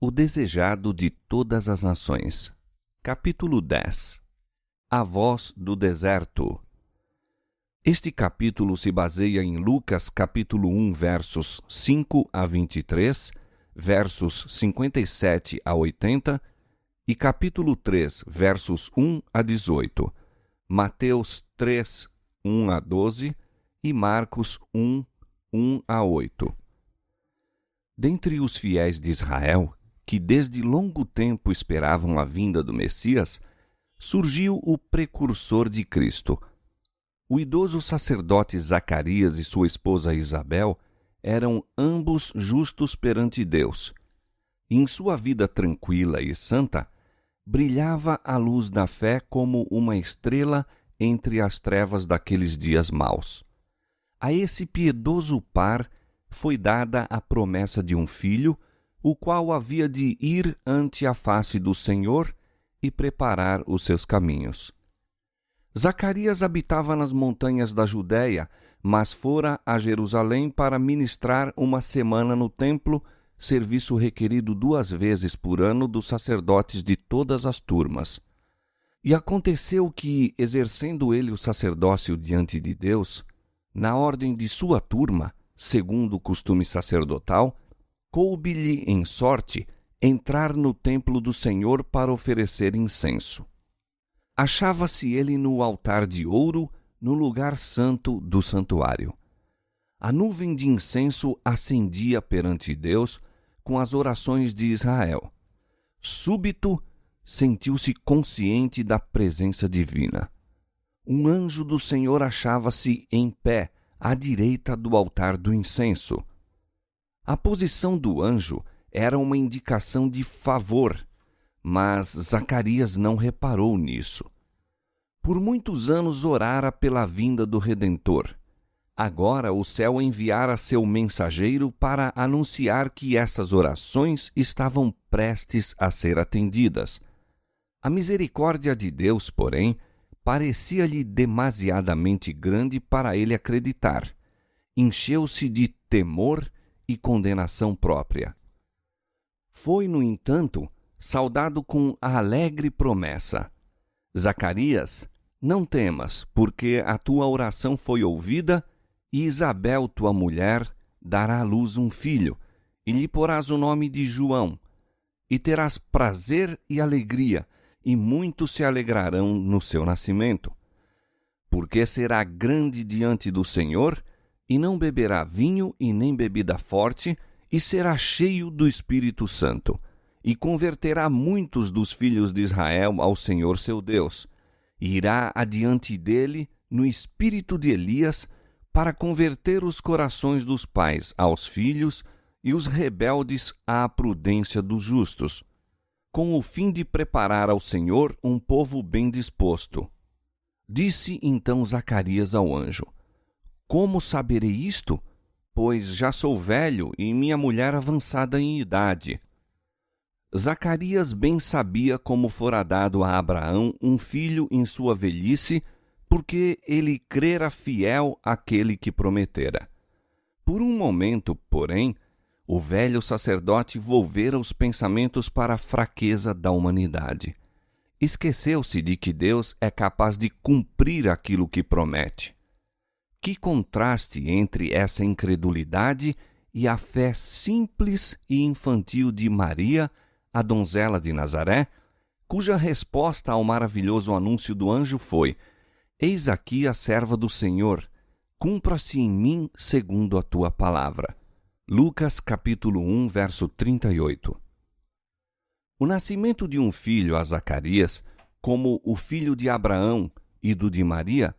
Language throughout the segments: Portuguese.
O desejado de todas as nações. Capítulo 10. A voz do deserto. Este capítulo se baseia em Lucas capítulo 1, versos 5 a 23, versos 57 a 80 e capítulo 3, versos 1 a 18, Mateus 3, 1 a 12 e Marcos 1, 1 a 8. Dentre os fiéis de Israel, que desde longo tempo esperavam a vinda do Messias, surgiu o precursor de Cristo. O idoso sacerdote Zacarias e sua esposa Isabel eram ambos justos perante Deus. E em sua vida tranquila e santa, brilhava a luz da fé como uma estrela entre as trevas daqueles dias maus. A esse piedoso par foi dada a promessa de um filho, o qual havia de ir ante a face do Senhor e preparar os seus caminhos. Zacarias habitava nas montanhas da Judéia, mas fora a Jerusalém para ministrar uma semana no templo, serviço requerido 2 vezes por ano dos sacerdotes de todas as turmas. E aconteceu que, exercendo ele o sacerdócio diante de Deus, na ordem de sua turma, segundo o costume sacerdotal, coube-lhe em sorte entrar no templo do Senhor para oferecer incenso. Achava-se ele no altar de ouro, no lugar santo do santuário. A nuvem de incenso ascendia perante Deus com as orações de Israel. Súbito, sentiu-se consciente da presença divina. Um anjo do Senhor achava-se em pé, à direita do altar do incenso. A posição do anjo era uma indicação de favor, mas Zacarias não reparou nisso. Por muitos anos orara pela vinda do Redentor. Agora o céu enviara seu mensageiro para anunciar que essas orações estavam prestes a ser atendidas. A misericórdia de Deus, porém, parecia-lhe demasiadamente grande para ele acreditar. Encheu-se de temor e condenação própria. Foi, no entanto, saudado com a alegre promessa: Zacarias, não temas, porque a tua oração foi ouvida, e Isabel, tua mulher, dará à luz um filho, e lhe porás o nome de João, e terás prazer e alegria, e muitos se alegrarão no seu nascimento. Porque será grande diante do Senhor, e não beberá vinho e nem bebida forte, e será cheio do Espírito Santo, e converterá muitos dos filhos de Israel ao Senhor seu Deus, e irá adiante dele no espírito de Elias, para converter os corações dos pais aos filhos e os rebeldes à prudência dos justos, com o fim de preparar ao Senhor um povo bem disposto. Disse então Zacarias ao anjo: Como saberei isto? Pois já sou velho e minha mulher avançada em idade. Zacarias bem sabia como fora dado a Abraão um filho em sua velhice, porque ele crera fiel àquele que prometera. Por um momento, porém, o velho sacerdote volvera os pensamentos para a fraqueza da humanidade. Esqueceu-se de que Deus é capaz de cumprir aquilo que promete. Que contraste entre essa incredulidade e a fé simples e infantil de Maria, a donzela de Nazaré, cuja resposta ao maravilhoso anúncio do anjo foi: Eis aqui a serva do Senhor, cumpra-se em mim segundo a tua palavra. Lucas capítulo 1, verso 38. O nascimento de um filho a Zacarias, como o filho de Abraão e do de Maria,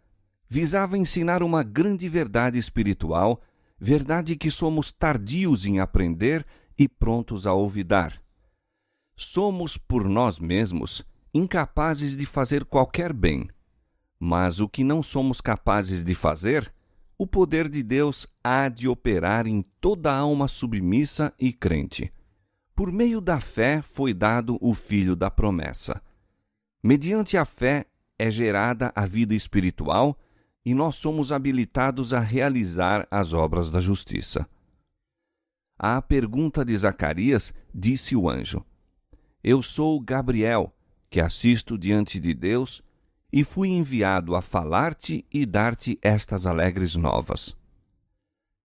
visava ensinar uma grande verdade espiritual, verdade que somos tardios em aprender e prontos a olvidar. Somos, por nós mesmos, incapazes de fazer qualquer bem, mas o que não somos capazes de fazer, o poder de Deus há de operar em toda a alma submissa e crente. Por meio da fé foi dado o Filho da promessa. Mediante a fé é gerada a vida espiritual e nós somos habilitados a realizar as obras da justiça. À pergunta de Zacarias, disse o anjo: Eu sou Gabriel, que assisto diante de Deus, e fui enviado a falar-te e dar-te estas alegres novas.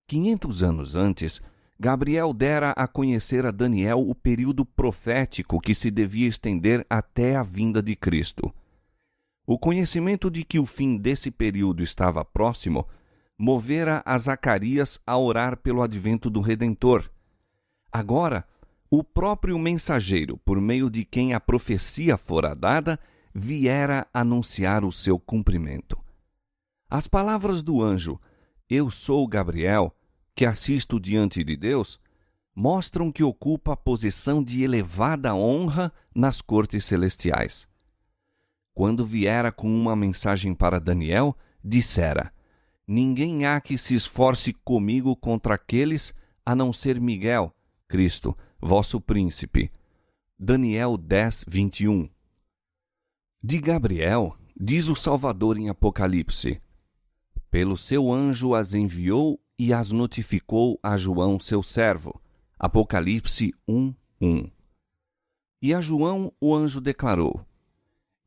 500 anos antes, Gabriel dera a conhecer a Daniel o período profético que se devia estender até a vinda de Cristo. O conhecimento de que o fim desse período estava próximo movera a Zacarias a orar pelo advento do Redentor. Agora, o próprio mensageiro, por meio de quem a profecia fora dada, viera anunciar o seu cumprimento. As palavras do anjo, Eu sou Gabriel, que assisto diante de Deus, mostram que ocupa a posição de elevada honra nas cortes celestiais. Quando viera com uma mensagem para Daniel, dissera: Ninguém há que se esforce comigo contra aqueles, a não ser Miguel, Cristo, vosso príncipe. Daniel 10, 21. De Gabriel, diz o Salvador em Apocalipse: Pelo seu anjo as enviou e as notificou a João, seu servo. Apocalipse 1, 1. E a João o anjo declarou: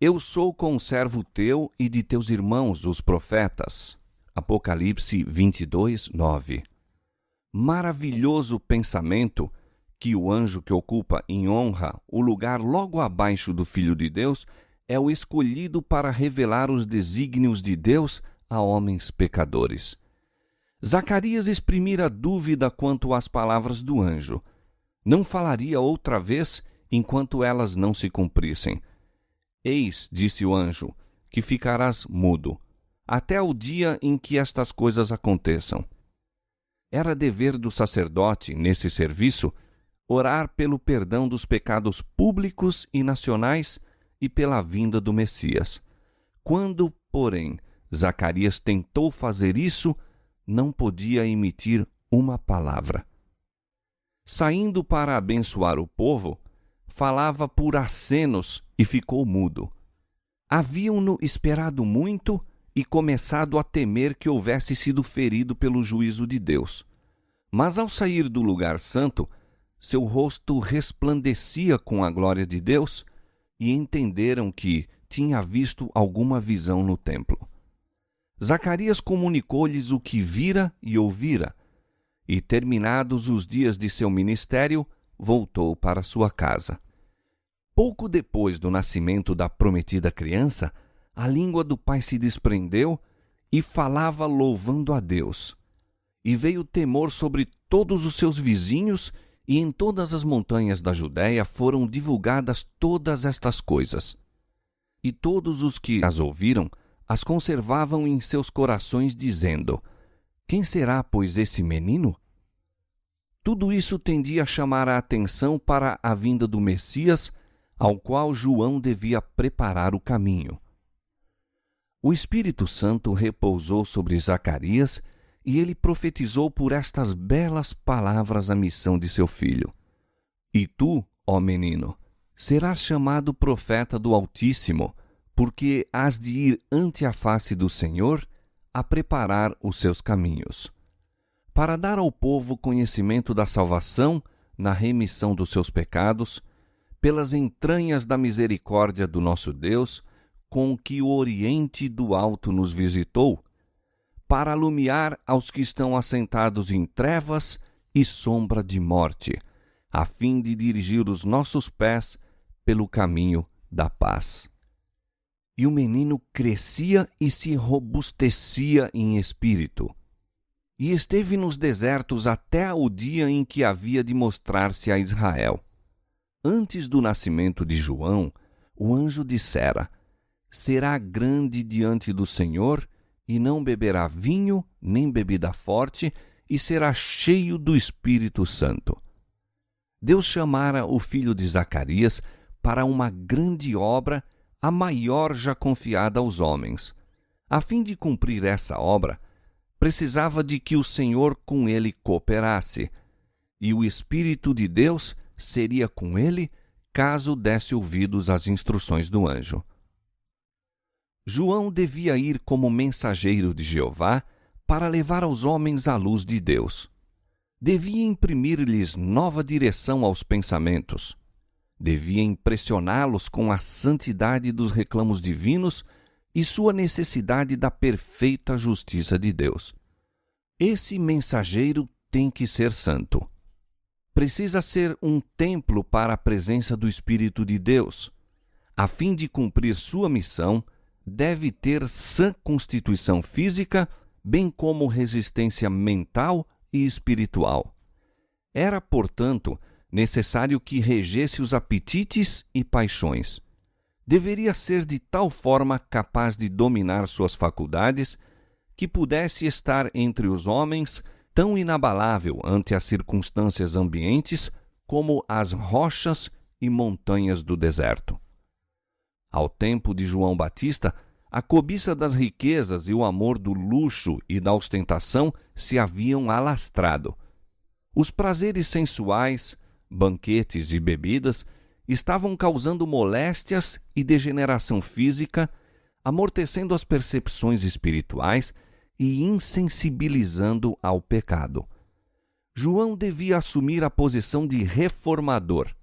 Eu sou conservo teu e de teus irmãos, os profetas. Apocalipse 22, 9. Maravilhoso pensamento que o anjo que ocupa em honra o lugar logo abaixo do Filho de Deus é o escolhido para revelar os desígnios de Deus a homens pecadores. Zacarias exprimira dúvida quanto às palavras do anjo. Não falaria outra vez enquanto elas não se cumprissem. Eis, disse o anjo, que ficarás mudo, até o dia em que estas coisas aconteçam. Era dever do sacerdote, nesse serviço, orar pelo perdão dos pecados públicos e nacionais e pela vinda do Messias. Quando, porém, Zacarias tentou fazer isso, não podia emitir uma palavra. Saindo para abençoar o povo, falava por acenos e ficou mudo. Haviam-no esperado muito e começado a temer que houvesse sido ferido pelo juízo de Deus. Mas ao sair do lugar santo, seu rosto resplandecia com a glória de Deus e entenderam que tinha visto alguma visão no templo. Zacarias comunicou-lhes o que vira e ouvira, e, terminados os dias de seu ministério, voltou para sua casa. Pouco depois do nascimento da prometida criança, a língua do pai se desprendeu e falava louvando a Deus. E veio temor sobre todos os seus vizinhos, e em todas as montanhas da Judéia foram divulgadas todas estas coisas. E todos os que as ouviram as conservavam em seus corações, dizendo: Quem será, pois, esse menino? Tudo isso tendia a chamar a atenção para a vinda do Messias, ao qual João devia preparar o caminho. O Espírito Santo repousou sobre Zacarias e ele profetizou por estas belas palavras a missão de seu filho. E tu, ó menino, serás chamado profeta do Altíssimo, porque hás de ir ante a face do Senhor a preparar os seus caminhos, para dar ao povo conhecimento da salvação na remissão dos seus pecados, pelas entranhas da misericórdia do nosso Deus, com que o Oriente do Alto nos visitou, para alumiar aos que estão assentados em trevas e sombra de morte, a fim de dirigir os nossos pés pelo caminho da paz. E o menino crescia e se robustecia em espírito, e esteve nos desertos até o dia em que havia de mostrar-se a Israel. Antes do nascimento de João, o anjo dissera: Será grande diante do Senhor, e não beberá vinho, nem bebida forte, e será cheio do Espírito Santo. Deus chamara o filho de Zacarias para uma grande obra, a maior já confiada aos homens. A fim de cumprir essa obra, precisava de que o Senhor com ele cooperasse, e o Espírito de Deus seria com ele, caso desse ouvidos às instruções do anjo. João devia ir como mensageiro de Jeová para levar aos homens a luz de Deus. devia imprimir-lhes nova direção aos pensamentos. Devia impressioná-los com a santidade dos reclamos divinos e sua necessidade da perfeita justiça de Deus. Esse mensageiro tem que ser santo. Precisa ser um templo para a presença do Espírito de Deus. A fim de cumprir sua missão, deve ter sã constituição física, bem como resistência mental e espiritual. Era, portanto, necessário que regesse os apetites e paixões. Deveria ser de tal forma capaz de dominar suas faculdades que pudesse estar entre os homens tão inabalável ante as circunstâncias ambientes como as rochas e montanhas do deserto. Ao tempo de João Batista, a cobiça das riquezas e o amor do luxo e da ostentação se haviam alastrado. Os prazeres sensuais, banquetes e bebidas estavam causando moléstias e degeneração física, amortecendo as percepções espirituais e insensibilizando ao pecado. João devia assumir a posição de reformador.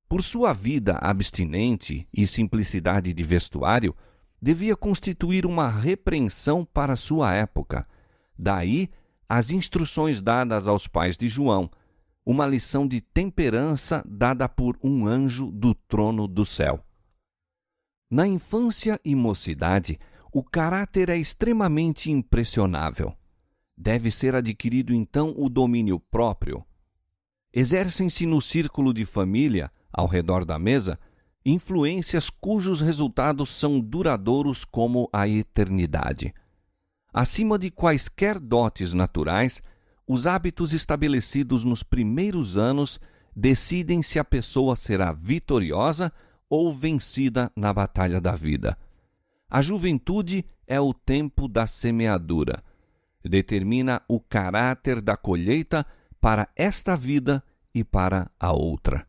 Por sua vida abstinente e simplicidade de vestuário, devia constituir uma repreensão para sua época. Daí, as instruções dadas aos pais de João, uma lição de temperança dada por um anjo do trono do céu. Na infância e mocidade, o caráter é extremamente impressionável. Deve ser adquirido então o domínio próprio. Exercem-se no círculo de família, ao redor da mesa, influências cujos resultados são duradouros como a eternidade. Acima de quaisquer dotes naturais, os hábitos estabelecidos nos primeiros anos decidem se a pessoa será vitoriosa ou vencida na batalha da vida. A juventude é o tempo da semeadura. Determina o caráter da colheita para esta vida e para a outra.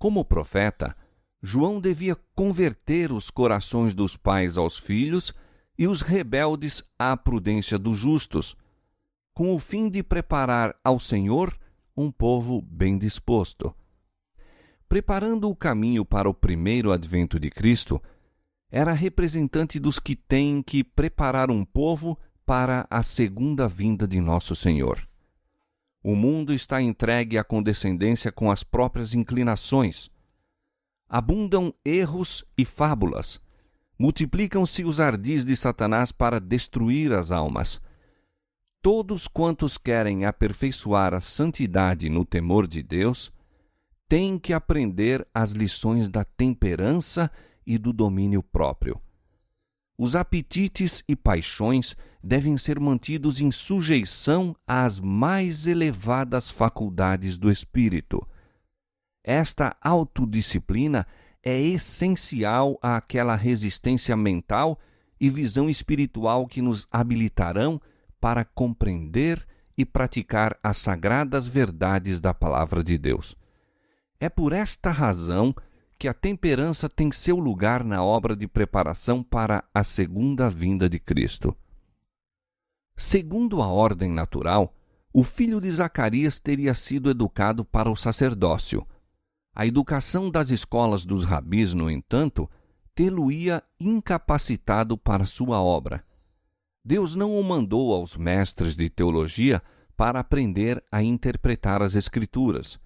Como profeta, João devia converter os corações dos pais aos filhos e os rebeldes à prudência dos justos, com o fim de preparar ao Senhor um povo bem disposto. Preparando o caminho para o primeiro advento de Cristo, era representante dos que têm que preparar um povo para a segunda vinda de nosso Senhor. O mundo está entregue à condescendência com as próprias inclinações. Abundam erros e fábulas. Multiplicam-se os ardis de Satanás para destruir as almas. Todos quantos querem aperfeiçoar a santidade no temor de Deus, têm que aprender as lições da temperança e do domínio próprio. Os apetites e paixões devem ser mantidos em sujeição às mais elevadas faculdades do espírito. Esta autodisciplina é essencial àquela resistência mental e visão espiritual que nos habilitarão para compreender e praticar as sagradas verdades da Palavra de Deus. É por esta razão que a temperança tem seu lugar na obra de preparação para a segunda vinda de Cristo. Segundo a ordem natural, o filho de Zacarias teria sido educado para o sacerdócio. A educação das escolas dos rabis, no entanto, tê-lo-ia incapacitado para sua obra. Deus não o mandou aos mestres de teologia para aprender a interpretar as Escrituras.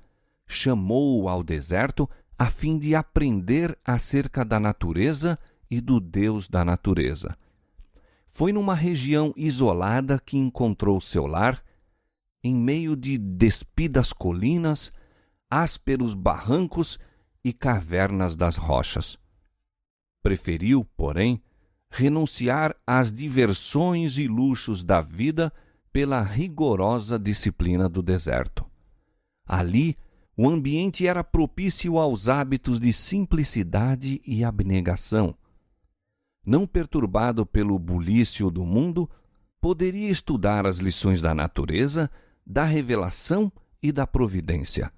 Chamou-o ao deserto a fim de aprender acerca da natureza e do Deus da natureza. Foi numa região isolada que encontrou seu lar, em meio de despidas colinas, ásperos barrancos e cavernas das rochas. Preferiu, porém, renunciar às diversões e luxos da vida pela rigorosa disciplina do deserto. Ali, o ambiente era propício aos hábitos de simplicidade e abnegação. Não perturbado pelo bulício do mundo, poderia estudar as lições da natureza, da revelação e da providência.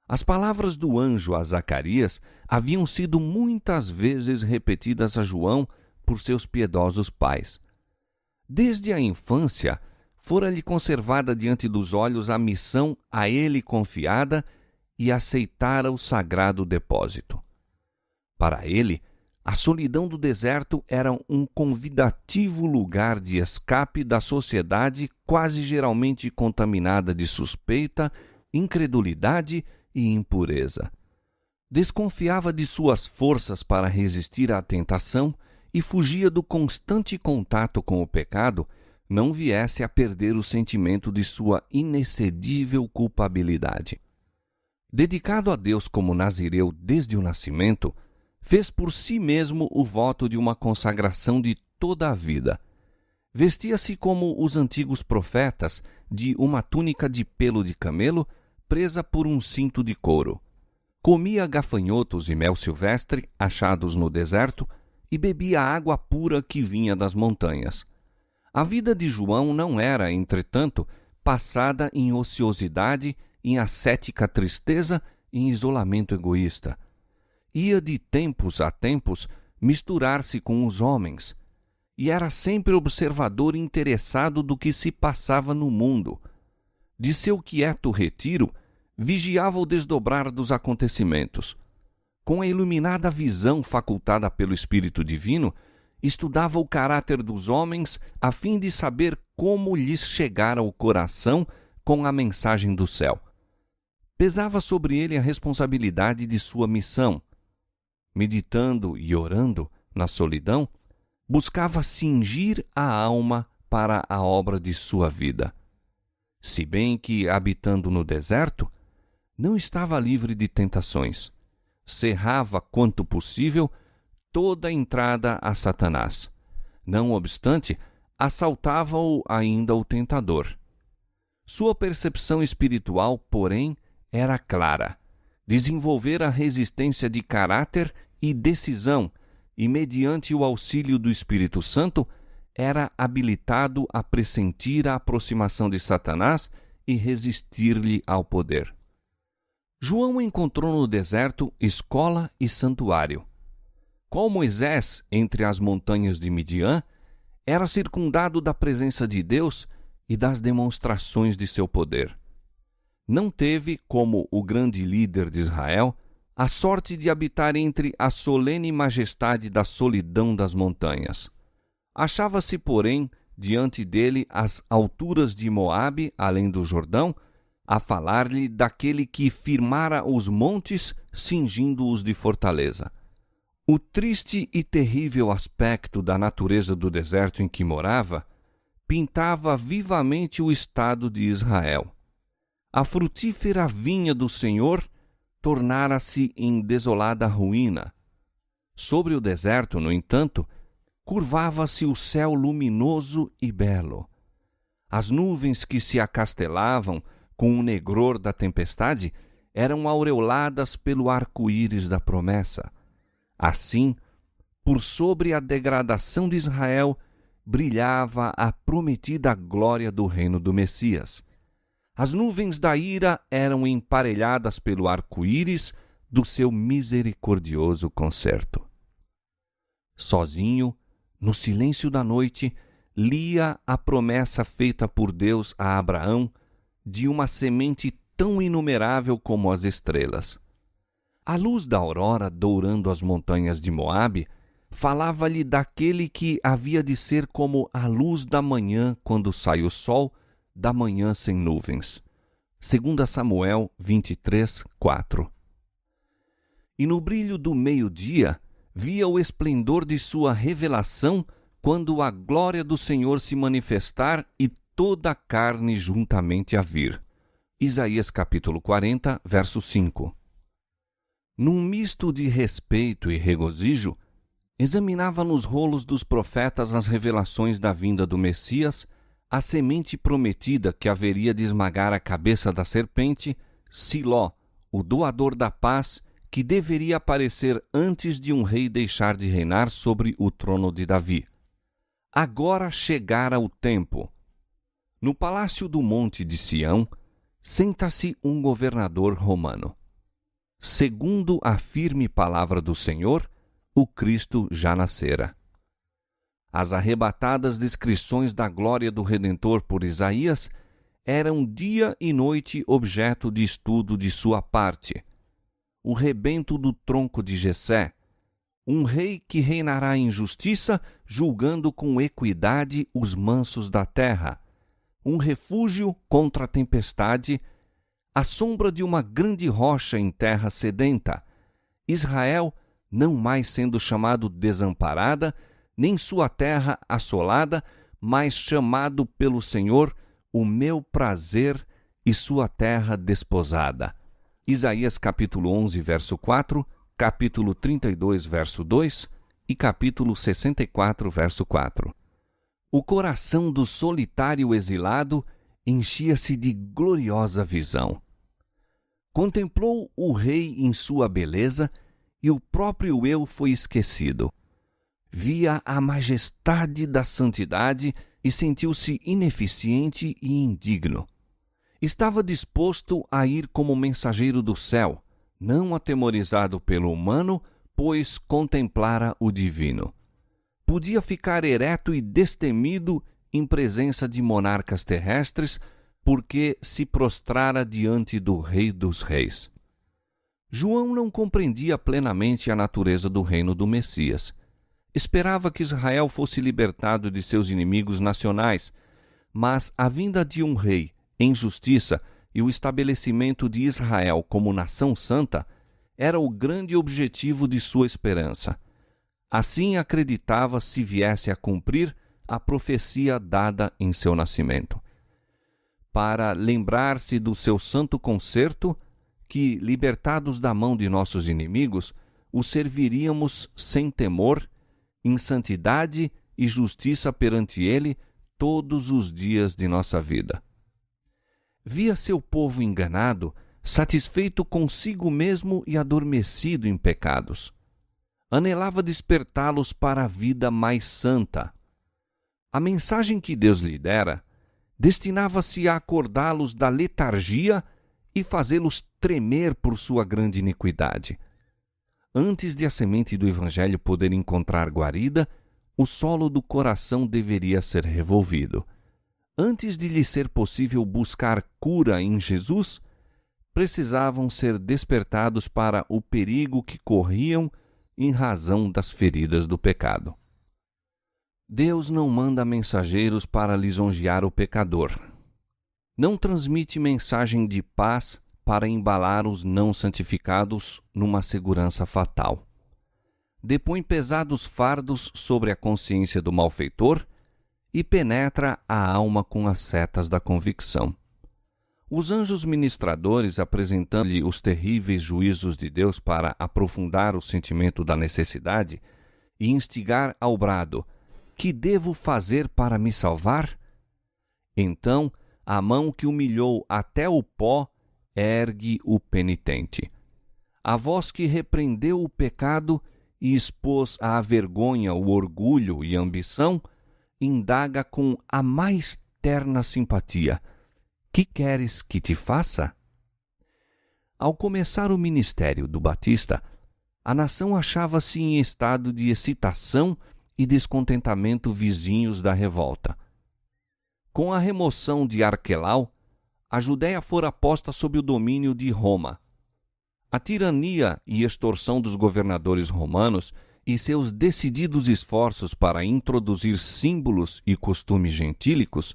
As palavras do anjo a Zacarias haviam sido muitas vezes repetidas a João por seus piedosos pais. Desde a infância, fora-lhe conservada diante dos olhos a missão a ele confiada e aceitara o sagrado depósito. Para ele, a solidão do deserto era um convidativo lugar de escape da sociedade quase geralmente contaminada de suspeita, incredulidade e impureza. Desconfiava de suas forças para resistir à tentação e fugia do constante contato com o pecado, não viesse a perder o sentimento de sua inexcedível culpabilidade. Dedicado a Deus como nazireu desde o nascimento, fez por si mesmo o voto de uma consagração de toda a vida. Vestia-se como os antigos profetas, de uma túnica de pelo de camelo, presa por um cinto de couro. Comia gafanhotos e mel silvestre, achados no deserto, e bebia água pura que vinha das montanhas. A vida de João não era, entretanto, passada em ociosidade, em ascética tristeza e em isolamento egoísta. Ia de tempos a tempos misturar-se com os homens, e era sempre observador interessado do que se passava no mundo. De seu quieto retiro, vigiava o desdobrar dos acontecimentos. Com a iluminada visão facultada pelo Espírito Divino, estudava o caráter dos homens a fim de saber como lhes chegar ao coração com a mensagem do céu. Pesava sobre ele a responsabilidade de sua missão. Meditando e orando na solidão, buscava cingir a alma para a obra de sua vida. Se bem que, habitando no deserto, não estava livre de tentações. Cerrava, quanto possível, toda a entrada a Satanás. Não obstante, assaltava-o ainda o tentador. Sua percepção espiritual, porém, era clara. Desenvolvera resistência de caráter e decisão, e, mediante o auxílio do Espírito Santo, era habilitado a pressentir a aproximação de Satanás e resistir-lhe ao poder. João encontrou no deserto escola e santuário. Qual Moisés, entre as montanhas de Midian, era circundado da presença de Deus e das demonstrações de seu poder. Não teve, como o grande líder de Israel, a sorte de habitar entre a solene majestade da solidão das montanhas. Achava-se, porém, diante dele as alturas de Moabe, além do Jordão, a falar-lhe daquele que firmara os montes, cingindo-os de fortaleza. O triste e terrível aspecto da natureza do deserto em que morava pintava vivamente o estado de Israel. A frutífera vinha do Senhor tornara-se em desolada ruína. Sobre o deserto, no entanto, curvava-se o céu luminoso e belo. As nuvens que se acastelavam com o negror da tempestade eram aureoladas pelo arco-íris da promessa. Assim, por sobre a degradação de Israel, brilhava a prometida glória do reino do Messias. As nuvens da ira eram emparelhadas pelo arco-íris do seu misericordioso concerto. Sozinho, no silêncio da noite, lia a promessa feita por Deus a Abraão de uma semente tão inumerável como as estrelas. A luz da aurora dourando as montanhas de Moabe falava-lhe daquele que havia de ser como a luz da manhã quando sai o sol, da manhã sem nuvens. 2 Samuel 23, 4. E no brilho do meio-dia via o esplendor de sua revelação quando a glória do Senhor se manifestar e toda a carne juntamente a vir. Isaías capítulo 40, verso 5. Num misto de respeito e regozijo, examinava nos rolos dos profetas as revelações da vinda do Messias, a semente prometida que haveria de esmagar a cabeça da serpente, Siló, o doador da paz, que deveria aparecer antes de um rei deixar de reinar sobre o trono de Davi. Agora chegara o tempo. No palácio do Monte de Sião, senta-se um governador romano. Segundo a firme palavra do Senhor, o Cristo já nascera. As arrebatadas descrições da glória do Redentor por Isaías eram dia e noite objeto de estudo de sua parte. O rebento do tronco de Jessé, um rei que reinará em justiça, julgando com equidade os mansos da terra, um refúgio contra a tempestade, a sombra de uma grande rocha em terra sedenta, Israel não mais sendo chamado desamparada, nem sua terra assolada, mas chamado pelo Senhor o meu prazer e sua terra desposada. Isaías capítulo 11, verso 4, capítulo 32, verso 2 e capítulo 64, verso 4. O coração do solitário exilado enchia-se de gloriosa visão. Contemplou o rei em sua beleza e o próprio eu foi esquecido. Via a majestade da santidade e sentiu-se ineficiente e indigno. Estava disposto a ir como mensageiro do céu, não atemorizado pelo humano, pois contemplara o divino. Podia ficar ereto e destemido em presença de monarcas terrestres, porque se prostrara diante do Rei dos Reis. João não compreendia plenamente a natureza do reino do Messias. Esperava que Israel fosse libertado de seus inimigos nacionais, mas a vinda de um rei em justiça e o estabelecimento de Israel como nação santa era o grande objetivo de sua esperança. Assim acreditava se viesse a cumprir a profecia dada em seu nascimento. Para lembrar-se do seu santo concerto, que, libertados da mão de nossos inimigos, o serviríamos sem temor, em santidade e justiça perante ele todos os dias de nossa vida. Via seu povo enganado, satisfeito consigo mesmo e adormecido em pecados. Anelava despertá-los para a vida mais santa. A mensagem que Deus lhe dera destinava-se a acordá-los da letargia e fazê-los tremer por sua grande iniquidade. Antes de a semente do Evangelho poder encontrar guarida, o solo do coração deveria ser revolvido. Antes de lhe ser possível buscar cura em Jesus, precisavam ser despertados para o perigo que corriam em razão das feridas do pecado. Deus não manda mensageiros para lisonjear o pecador. Não transmite mensagem de paz para embalar os não santificados numa segurança fatal. Depõe pesados fardos sobre a consciência do malfeitor e penetra a alma com as setas da convicção. Os anjos ministradores, apresentando-lhe os terríveis juízos de Deus para aprofundar o sentimento da necessidade e instigar ao brado: "Que devo fazer para me salvar?" Então, a mão que humilhou até o pó ergue o penitente. A voz que repreendeu o pecado e expôs à vergonha o orgulho e a ambição, indaga com a mais terna simpatia: "Que queres que te faça?" Ao começar o ministério do Batista, a nação achava-se em estado de excitação e descontentamento vizinhos da revolta. Com a remoção de Arquelau, a Judéia fora posta sob o domínio de Roma. A tirania e extorsão dos governadores romanos e seus decididos esforços para introduzir símbolos e costumes gentílicos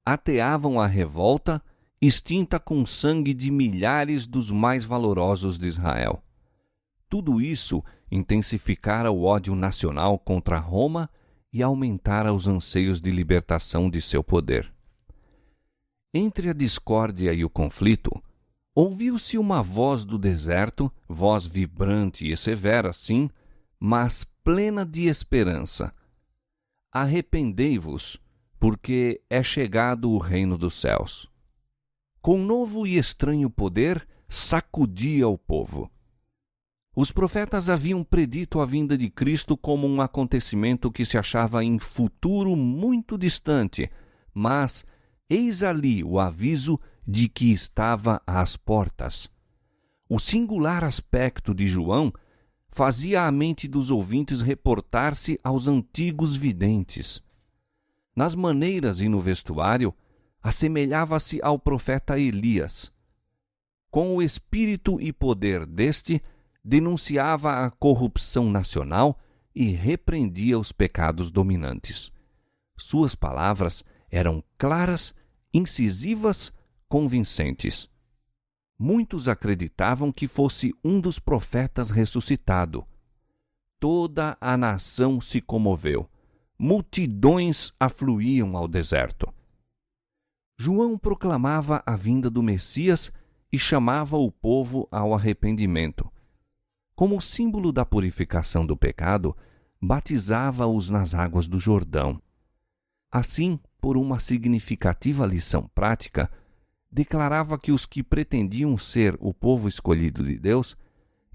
ateavam a revolta, extinta com sangue de milhares dos mais valorosos de Israel. Tudo isso intensificara o ódio nacional contra Roma e aumentara os anseios de libertação de seu poder. Entre a discórdia e o conflito, ouviu-se uma voz do deserto, voz vibrante e severa, sim, mas plena de esperança: "Arrependei-vos, porque é chegado o reino dos céus." Com novo e estranho poder, sacudia o povo. Os profetas haviam predito a vinda de Cristo como um acontecimento que se achava em futuro muito distante, mas eis ali o aviso de que estava às portas. O singular aspecto de João fazia a mente dos ouvintes reportar-se aos antigos videntes. Nas maneiras e no vestuário, assemelhava-se ao profeta Elias. Com o espírito e poder deste, denunciava a corrupção nacional e repreendia os pecados dominantes. Suas palavras eram claras, incisivas, convincentes. Muitos acreditavam que fosse um dos profetas ressuscitado. Toda a nação se comoveu. Multidões afluíam ao deserto. João proclamava a vinda do Messias e chamava o povo ao arrependimento. Como símbolo da purificação do pecado, batizava-os nas águas do Jordão. Assim, por uma significativa lição prática, declarava que os que pretendiam ser o povo escolhido de Deus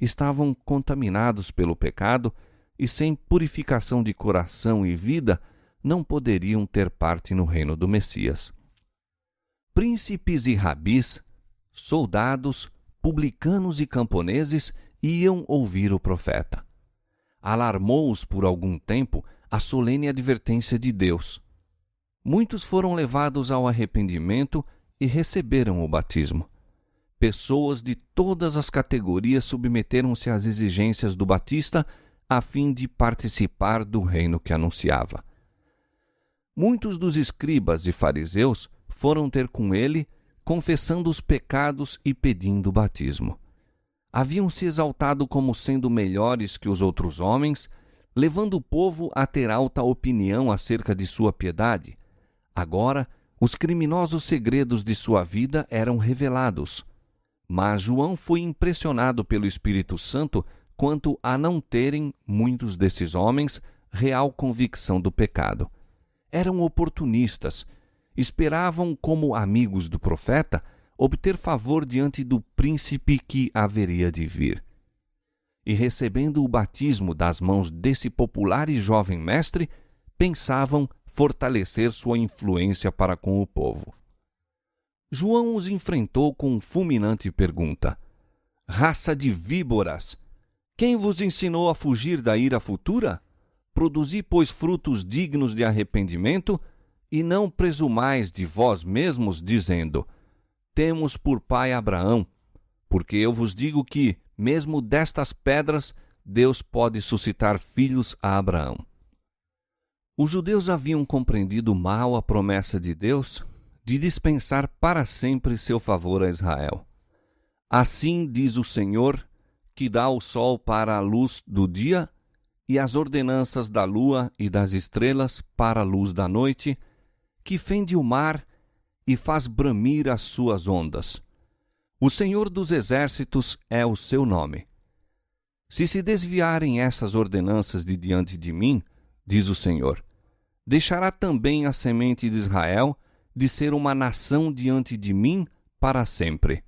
estavam contaminados pelo pecado e sem purificação de coração e vida não poderiam ter parte no reino do Messias. Príncipes e rabis, soldados, publicanos e camponeses iam ouvir o profeta. Alarmou-os por algum tempo a solene advertência de Deus. Muitos foram levados ao arrependimento e receberam o batismo. Pessoas de todas as categorias submeteram-se às exigências do Batista a fim de participar do reino que anunciava. Muitos dos escribas e fariseus foram ter com ele, confessando os pecados e pedindo o batismo. Haviam se exaltado como sendo melhores que os outros homens, levando o povo a ter alta opinião acerca de sua piedade. Agora, os criminosos segredos de sua vida eram revelados. Mas João foi impressionado pelo Espírito Santo quanto a não terem, muitos desses homens, real convicção do pecado. Eram oportunistas, esperavam, como amigos do profeta, obter favor diante do príncipe que haveria de vir. E recebendo o batismo das mãos desse popular e jovem mestre, pensavam fortalecer sua influência para com o povo. João os enfrentou com fulminante pergunta: Raça de víboras! Quem vos ensinou a fugir da ira futura? Produzi, pois, frutos dignos de arrependimento, e não presumais de vós mesmos, dizendo: Temos por pai Abraão, porque eu vos digo que, mesmo destas pedras, Deus pode suscitar filhos a Abraão. Os judeus haviam compreendido mal a promessa de Deus de dispensar para sempre seu favor a Israel. Assim diz o Senhor, que dá o sol para a luz do dia e as ordenanças da lua e das estrelas para a luz da noite, que fende o mar e faz bramir as suas ondas. O Senhor dos exércitos é o seu nome. Se se desviarem essas ordenanças de diante de mim, diz o Senhor, deixará também a semente de Israel de ser uma nação diante de mim para sempre.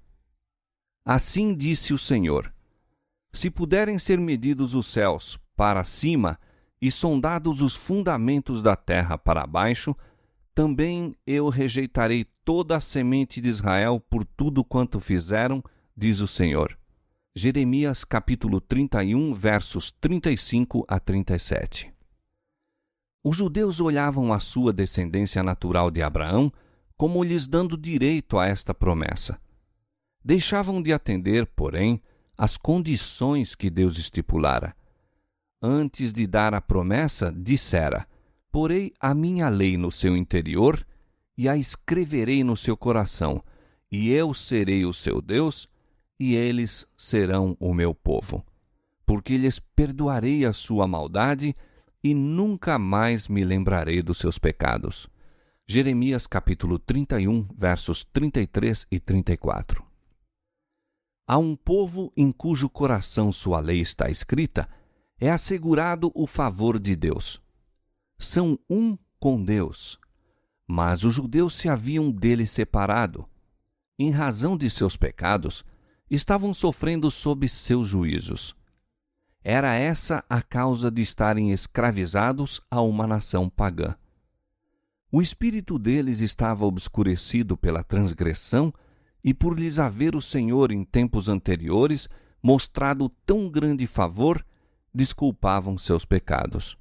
Assim disse o Senhor: se puderem ser medidos os céus para cima e sondados os fundamentos da terra para baixo, também eu rejeitarei toda a semente de Israel por tudo quanto fizeram, diz o Senhor. Jeremias capítulo 31, versos 35 a 37. Os judeus olhavam a sua descendência natural de Abraão como lhes dando direito a esta promessa. Deixavam de atender, porém, às condições que Deus estipulara. Antes de dar a promessa, dissera: porei a minha lei no seu interior e a escreverei no seu coração, e eu serei o seu Deus, e eles serão o meu povo. Porque lhes perdoarei a sua maldade e nunca mais me lembrarei dos seus pecados. Jeremias capítulo 31, versos 33 e 34. A um povo em cujo coração sua lei está escrita, é assegurado o favor de Deus. São um com Deus, mas os judeus se haviam dele separado. Em razão de seus pecados, estavam sofrendo sob seus juízos. Era essa a causa de estarem escravizados a uma nação pagã. O espírito deles estava obscurecido pela transgressão e por lhes haver o Senhor em tempos anteriores mostrado tão grande favor, desculpavam seus pecados.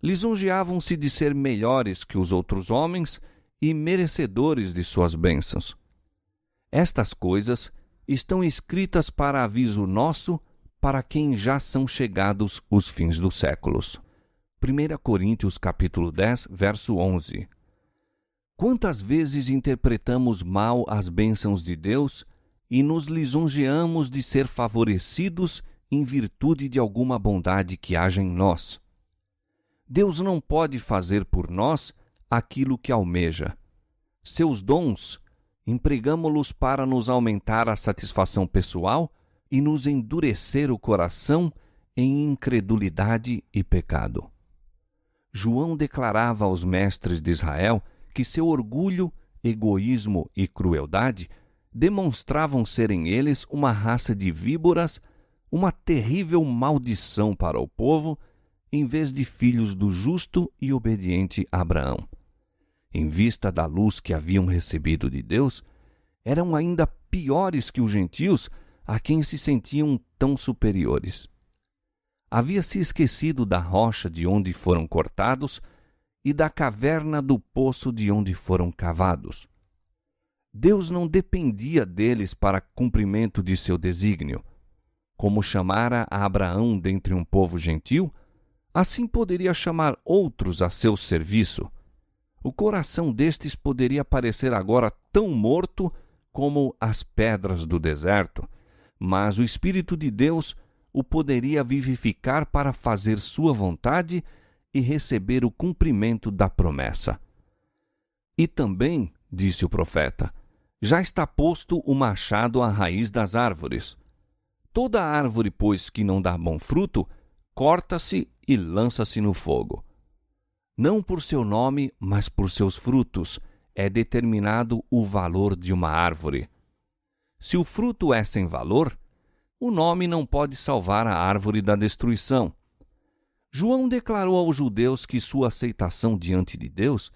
Lisonjeavam-se de ser melhores que os outros homens e merecedores de suas bênçãos. Estas coisas estão escritas para aviso nosso, para quem já são chegados os fins dos séculos. 1 Coríntios capítulo 10, verso 11. Quantas vezes interpretamos mal as bênçãos de Deus e nos lisonjeamos de ser favorecidos em virtude de alguma bondade que haja em nós? Deus não pode fazer por nós aquilo que almeja. Seus dons, empregamo-los para nos aumentar a satisfação pessoal e nos endurecer o coração em incredulidade e pecado. João declarava aos mestres de Israel que seu orgulho, egoísmo e crueldade demonstravam serem eles uma raça de víboras, uma terrível maldição para o povo, em vez de filhos do justo e obediente Abraão. Em vista da luz que haviam recebido de Deus, eram ainda piores que os gentios, a quem se sentiam tão superiores. Havia-se esquecido da rocha de onde foram cortados e da caverna do poço de onde foram cavados. Deus não dependia deles para cumprimento de seu desígnio. Como chamara a Abraão dentre um povo gentil, assim poderia chamar outros a seu serviço. O coração destes poderia parecer agora tão morto como as pedras do deserto, mas o Espírito de Deus o poderia vivificar para fazer sua vontade e receber o cumprimento da promessa. E também, disse o profeta, já está posto o machado à raiz das árvores. Toda árvore, pois, que não dá bom fruto, corta-se e lança-se no fogo. Não por seu nome, mas por seus frutos, é determinado o valor de uma árvore. Se o fruto é sem valor, o nome não pode salvar a árvore da destruição. João declarou aos judeus que sua aceitação diante de Deus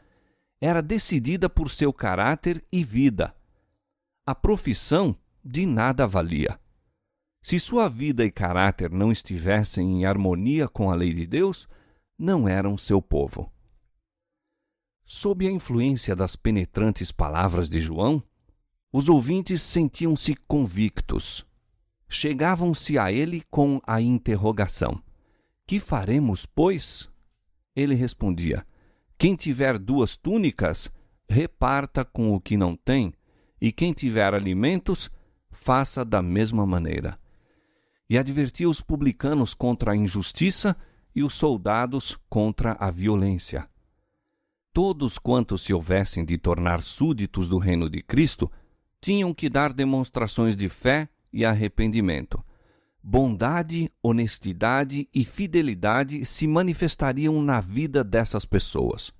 era decidida por seu caráter e vida. A profissão de nada valia. Se sua vida e caráter não estivessem em harmonia com a lei de Deus, não eram seu povo. Sob a influência das penetrantes palavras de João, os ouvintes sentiam-se convictos. Chegavam-se a ele com a interrogação: que faremos, pois? Ele respondia: quem tiver 2 túnicas, reparta com o que não tem, e quem tiver alimentos, faça da mesma maneira. E advertia os publicanos contra a injustiça e os soldados contra a violência. Todos quantos se houvessem de tornar súditos do reino de Cristo tinham que dar demonstrações de fé e arrependimento. Bondade, honestidade e fidelidade se manifestariam na vida dessas pessoas.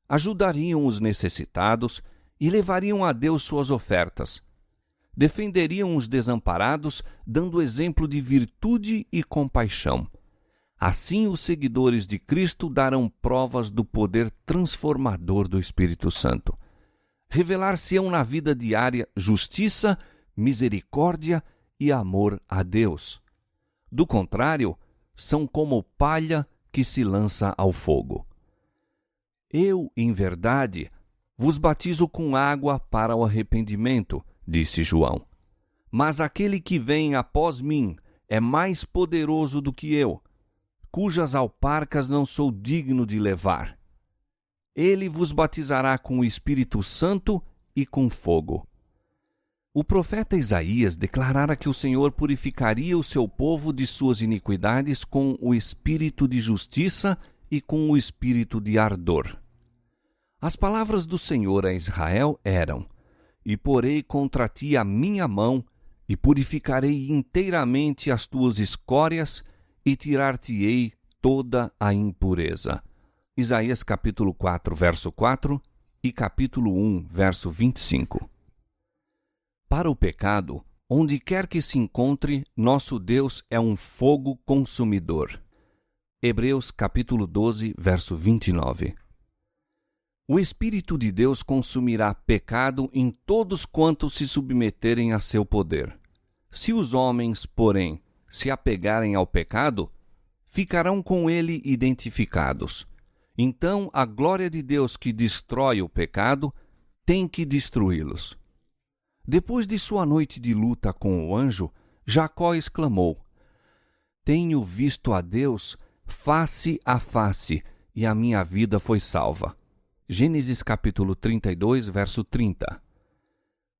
Ajudariam os necessitados e levariam a Deus suas ofertas. Defenderiam os desamparados, dando exemplo de virtude e compaixão. Assim, os seguidores de Cristo darão provas do poder transformador do Espírito Santo. Revelar-se-ão na vida diária justiça, misericórdia e amor a Deus. Do contrário, são como palha que se lança ao fogo. Eu, em verdade, vos batizo com água para o arrependimento, disse João. Mas aquele que vem após mim é mais poderoso do que eu, cujas alparcas não sou digno de levar. Ele vos batizará com o Espírito Santo e com fogo. O profeta Isaías declarara que o Senhor purificaria o seu povo de suas iniquidades com o espírito de justiça e com o espírito de ardor. As palavras do Senhor a Israel eram: e porei contra ti a minha mão, e purificarei inteiramente as tuas escórias, e tirar-te-ei toda a impureza. Isaías capítulo 4, verso 4 e capítulo 1, verso 25. Para o pecado, onde quer que se encontre, nosso Deus é um fogo consumidor. Hebreus capítulo 12, verso 29. O Espírito de Deus consumirá pecado em todos quantos se submeterem a seu poder. Se os homens, porém, se apegarem ao pecado, ficarão com ele identificados. Então, a glória de Deus que destrói o pecado tem que destruí-los. Depois de sua noite de luta com o anjo, Jacó exclamou: Tenho visto a Deus face a face, e a minha vida foi salva. Gênesis capítulo 32, verso 30.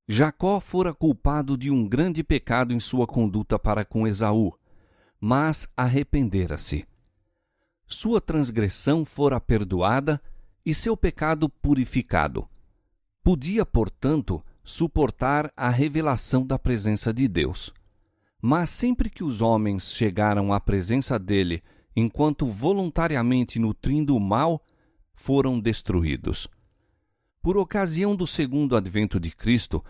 Jacó fora culpado de um grande pecado em sua conduta para com Esaú, mas arrependera-se. Sua transgressão fora perdoada e seu pecado purificado. Podia, portanto, suportar a revelação da presença de Deus. Mas sempre que os homens chegaram à presença dele, enquanto voluntariamente nutrindo o mal, foram destruídos. Por ocasião do segundo advento de Cristo,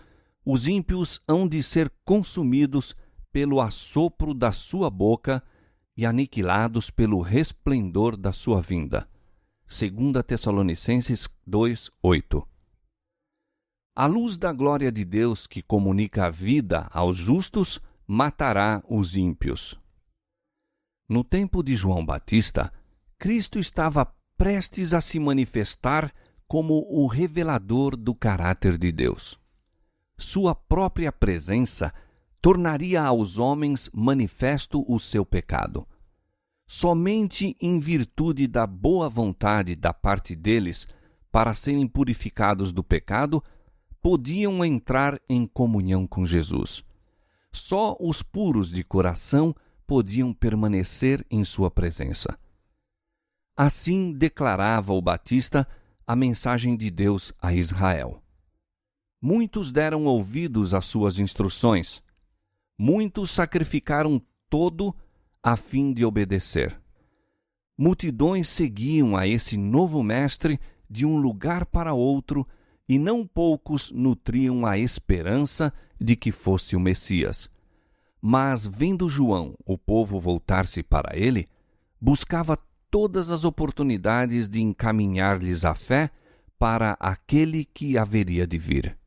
os ímpios hão de ser consumidos pelo assopro da sua boca e aniquilados pelo resplendor da sua vinda. 2 Tessalonicenses 2:8. A luz da glória de Deus que comunica a vida aos justos matará os ímpios. No tempo de João Batista, Cristo estava prestes a se manifestar como o revelador do caráter de Deus. Sua própria presença tornaria aos homens manifesto o seu pecado. Somente em virtude da boa vontade da parte deles para serem purificados do pecado, podiam entrar em comunhão com Jesus. Só os puros de coração podiam permanecer em sua presença. Assim declarava o Batista a mensagem de Deus a Israel. Muitos deram ouvidos às suas instruções. Muitos sacrificaram todo a fim de obedecer. Multidões seguiam a esse novo mestre de um lugar para outro e não poucos nutriam a esperança de que fosse o Messias. Mas, vendo João o povo voltar-se para ele, buscava todas as oportunidades de encaminhar-lhes a fé para aquele que haveria de vir.